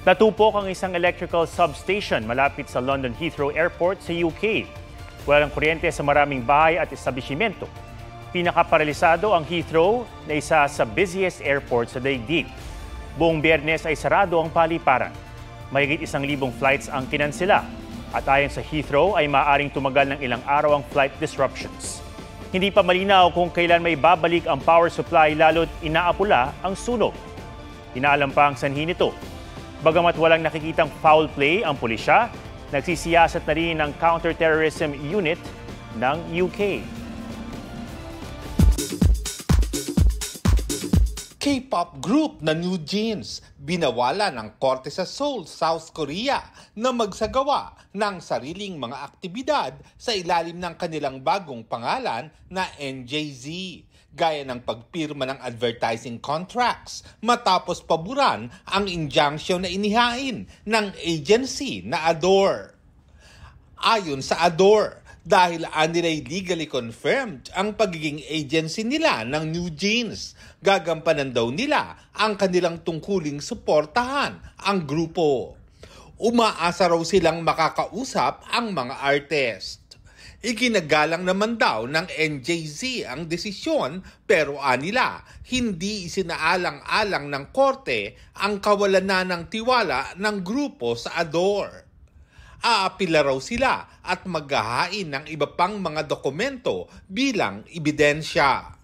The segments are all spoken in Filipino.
Natupok ang isang electrical substation malapit sa London Heathrow Airport sa UK. Walang kuryente sa maraming bahay at establishmento. Pinakaparalisado ang Heathrow na isa sa busiest airport sa daigdig. Buong Biyernes ay sarado ang paliparan. Mahigit 1,000 flights ang kinansela at ayon sa Heathrow ay maaaring tumagal ng ilang araw ang flight disruptions. Hindi pa malinaw kung kailan may babalik ang power supply lalo't inaapula ang sunog. Inaalam pa ang sanhi nito. Bagamat walang nakikitang foul play ang pulisya, nagsisiyasat na rin ang counter-terrorism unit ng UK. K-pop group na New Jeans binawala ng korte sa Seoul, South Korea na magsagawa ng sariling mga aktibidad sa ilalim ng kanilang bagong pangalan na NJZ, gaya ng pagpirma ng advertising contracts matapos paburan ang injunction na inihain ng agency na Adore. Ayon sa Adore, dahil nila'y legally confirmed ang pagiging agency nila ng New Jeans, gagampanan daw nila ang kanilang tungkuling suportahan ang grupo. Umaasa raw silang makakausap ang mga artist. Iginagalang naman daw ng NJZ ang desisyon pero anila hindi isinaalang-alang ng korte ang kawalan na ng tiwala ng grupo sa Adore. Aapila raw sila at maghahain ng iba pang mga dokumento bilang ebidensya.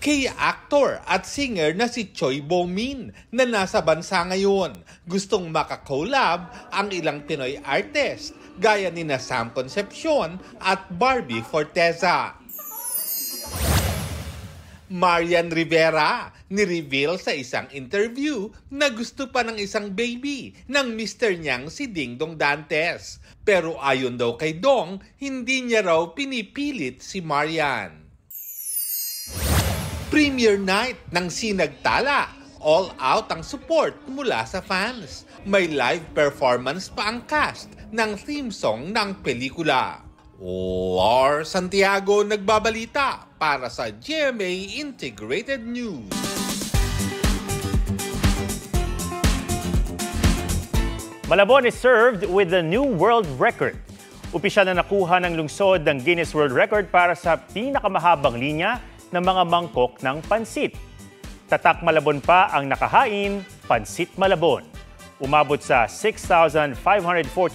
Kay actor at singer na si Choi Bo-min na nasa bansa ngayon, gustong makakolab ang ilang Pinoy artist gaya ni Sam Concepcion at Barbie Forteza. Marian Rivera ni-reveal sa isang interview na gusto pa ng isang baby ng mister niyang si Dingdong Dantes. Pero ayon daw kay Dong, hindi niya raw pinipilit si Marian. Premiere night ng Sinagtala. All out ang support mula sa fans. May live performance pa ang cast ng theme song ng pelikula. Lar Santiago nagbabalita para sa GMA Integrated News. Malabon is served with the new world record. Opisyal na nakuha ng lungsod ng Guinness World Record para sa pinakamahabang linya ng mga mangkok ng pansit. Tatak Malabon pa ang nakahain, Pansit Malabon. Umabot sa 6,549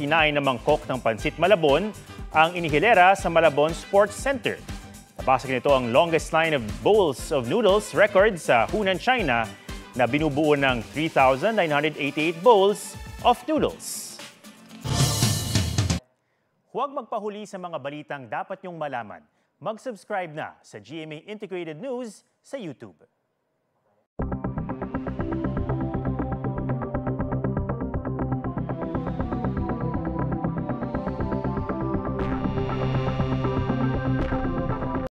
na mangkok ng Pansit Malabon ang inihilera sa Malabon Sports Center. Nabasag nito ang longest line of bowls of noodles record sa Hunan, China na binubuo ng 3,988 bowls of noodles. Huwag magpahuli sa mga balitang dapat niyong malaman. Mag-subscribe na sa GMA Integrated News sa YouTube.